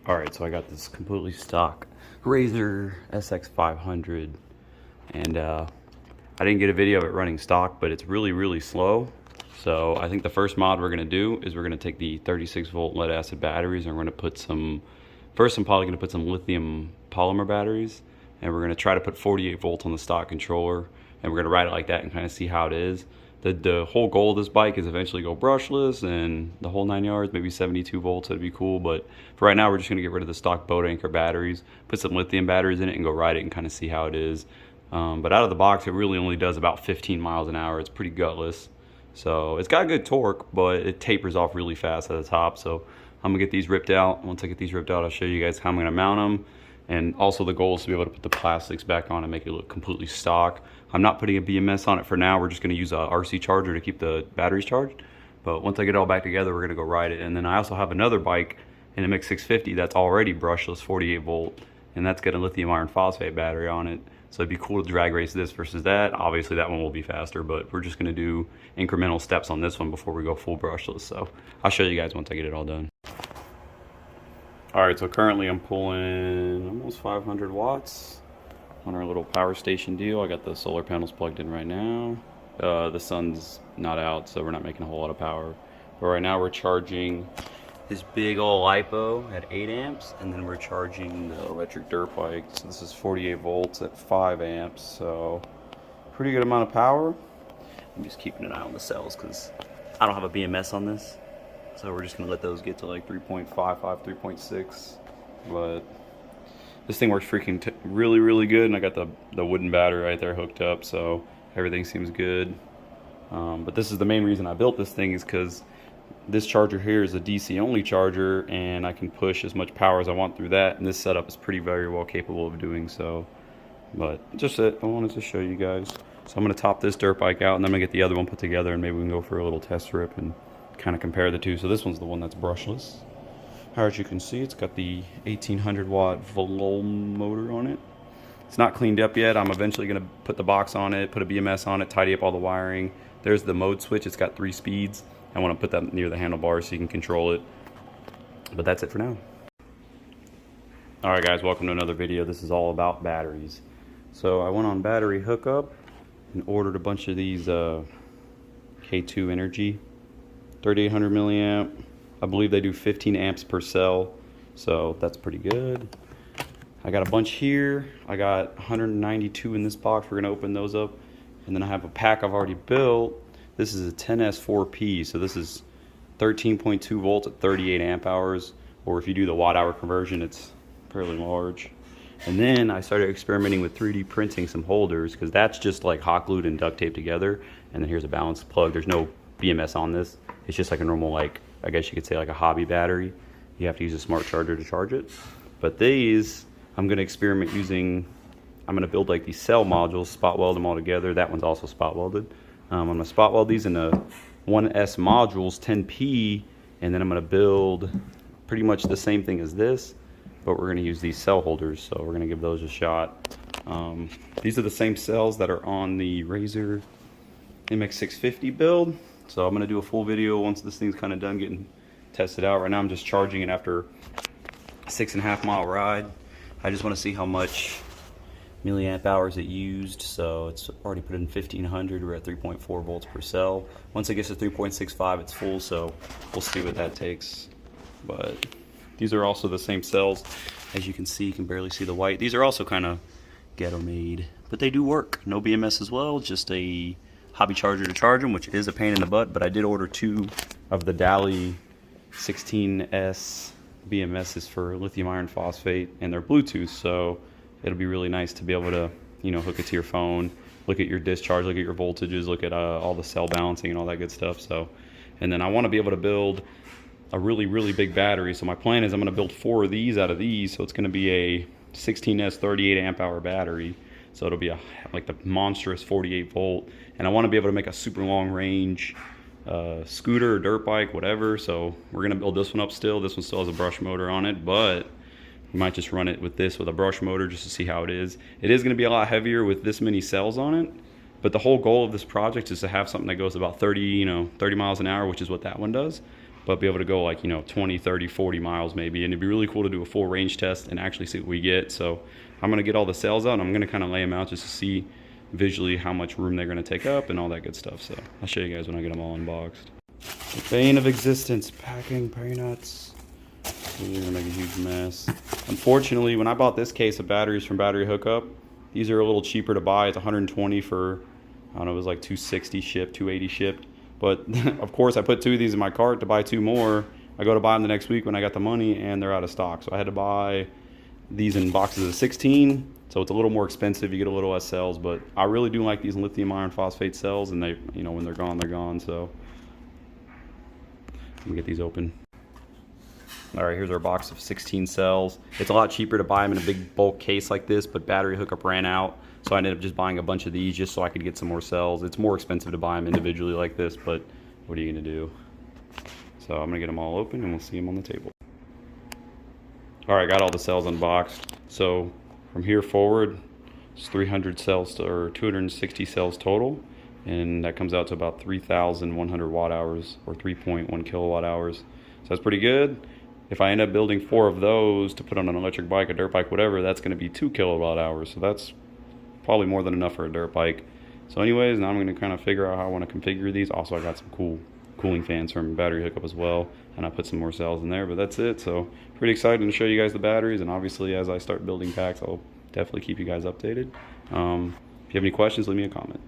Alright, so I got this completely stock Razor SX500, and I didn't get a video of it running stock, but it's really slow. So I think the first mod we're going to do is we're going to take the 36 volt lead acid batteries, and we're going to put some, first I'm probably going to put some lithium polymer batteries, and we're going to try to put 48 volts on the stock controller, and we're going to ride it like that and kind of see how it is. The whole goal of this bike is eventually go brushless and the whole 9 yards, maybe 72 volts, that'd be cool. But for right now, we're just gonna get rid of the stock boat anchor batteries, put some lithium batteries in it and go ride it and kind of see how it is. But out of the box, it really only does about 15 miles an hour. It's pretty gutless. So it's got good torque, but it tapers off really fast at the top. So I'm gonna get these ripped out. Once I get these ripped out, I'll show you guys how I'm gonna mount them. And also the goal is to be able to put the plastics back on and make it look completely stock. I'm not putting a BMS on it for now. We're just gonna use a RC charger to keep the batteries charged. But once I get it all back together, we're gonna go ride it. And then I also have another bike, an MX650, that's already brushless, 48 volt, and that's got a lithium iron phosphate battery on it. So it'd be cool to drag race this versus that. Obviously that one will be faster, but we're just gonna do incremental steps on this one before we go full brushless. So I'll show you guys once I get it all done. All right, so currently I'm pulling almost 500 watts on our little power station deal. I got the solar panels plugged in right now. The sun's not out, so we're not making a whole lot of power. But right now we're charging this big old lipo at 8 amps, and then we're charging the electric dirt bike. So this is 48 volts at 5 amps, so pretty good amount of power. I'm just keeping an eye on the cells because I don't have a BMS on this. So we're just gonna let those get to like 3.55, 3.6. But this thing works freaking really good, and I got the wooden battery right there hooked up, so everything seems good. But this is the main reason I built this thing, is because this charger here is a DC only charger, and I can push as much power as I want through that, and this setup is very well capable of doing so. But just it, I wanted to show you guys. So I'm gonna top this dirt bike out, and then I'm gonna get the other one put together, and maybe we can go for a little test rip and kind of compare the two. So this one's the one that's brushless. As you can see, it's got the 1800 watt Vol motor on it. It's not cleaned up yet. I'm eventually going to put the box on it, put a BMS on it, tidy up all the wiring. There's the mode switch. It's got 3 speeds. I want to put that near the handlebars so you can control it. But that's it for now. Alright guys, welcome to another video. This is all about batteries. So I went on Batteryhookup and ordered a bunch of these K2 Energy 3800 milliamp. I believe they do 15 amps per cell, so that's pretty good. I got a bunch here. I got 192 in this box. We're gonna open those up, and then I have a pack I've already built. This is a 10S4P, so this is 13.2 volts at 38 amp hours, or if you do the watt hour conversion, it's fairly large. And then I started experimenting with 3D printing some holders, because that's just like hot glued and duct taped together. And then here's a balanced plug. There's no BMS on this. It's just like a normal, like, I guess you could say like a hobby battery. You have to use a smart charger to charge it. But these, I'm gonna experiment using, I'm gonna build like these cell modules, spot weld them all together. That one's also spot welded. I'm gonna spot weld these into 1S modules, 10P, and then I'm gonna build pretty much the same thing as this, but we're gonna use these cell holders, so we're gonna give those a shot. These are the same cells that are on the Razor MX650 build. So I'm gonna do a full video once this thing's kind of done getting tested out. Right now I'm just charging it after a 6.5 mile ride. I just want to see how much milliamp hours it used. So it's already put in 1500. We're at 3.4 volts per cell. Once it gets to 3.65, it's full. So we'll see what that takes. But these are also the same cells. As you can see, you can barely see the white. These are also kind of ghetto made, but they do work. No BMS as well, just a hobby charger to charge them, which is a pain in the butt, but I did order 2 of the Dali 16S BMSs for lithium iron phosphate, and they're Bluetooth, so it'll be really nice to be able to, you know, hook it to your phone, look at your discharge, look at your voltages, look at all the cell balancing and all that good stuff. So, and then I want to be able to build a really big battery. So my plan is I'm going to build 4 of these out of these, so it's going to be a 16S 38 amp hour battery. So it'll be like the monstrous 48 volt, and I want to be able to make a super long range scooter or dirt bike, whatever. So we're gonna build this one up still. This one still has a brush motor on it, but we might just run it with this with a brush motor just to see how it is. It is gonna be a lot heavier with this many cells on it, but the whole goal of this project is to have something that goes about 30 miles an hour, which is what that one does. but be able to go like, you know, 20, 30, 40 miles maybe. And it'd be really cool to do a full range test and actually see what we get. So I'm gonna get all the cells out and I'm gonna kind of lay them out just to see visually how much room they're gonna take up and all that good stuff. So I'll show you guys when I get them all unboxed. The bane of existence, packing pay nuts. These are gonna make a huge mess. Unfortunately, when I bought this case of batteries from Battery Hookup, these are a little cheaper to buy. It's 120 for, I don't know, it was like 260 shipped, 280 shipped. But of course, I put 2 of these in my cart to buy 2 more. I go to buy them the next week when I got the money, and they're out of stock. So I had to buy these in boxes of 16. So it's a little more expensive. You get a little less cells, but I really do like these lithium iron phosphate cells, and they, you know, when they're gone, they're gone. So let me get these open. All right, here's our box of 16 cells. It's a lot cheaper to buy them in a big bulk case like this, but Battery Hookup ran out. So I ended up just buying a bunch of these just so I could get some more cells. It's more expensive to buy them individually like this, but what are you gonna do? So I'm gonna get them all open and we'll see them on the table. All right, got all the cells unboxed. So from here forward, it's 300 cells or 260 cells total. And that comes out to about 3,100 watt hours or 3.1 kilowatt hours. So that's pretty good. If I end up building 4 of those to put on an electric bike, a dirt bike, whatever, that's gonna be 2 kilowatt hours. So that's probably more than enough for a dirt bike. So anyways, now I'm gonna kind of figure out how I wanna configure these. Also, I got some cool cooling fans from Battery Hookup as well, and I put some more cells in there, but that's it. So pretty excited to show you guys the batteries, and obviously as I start building packs, I'll definitely keep you guys updated. If you have any questions, leave me a comment.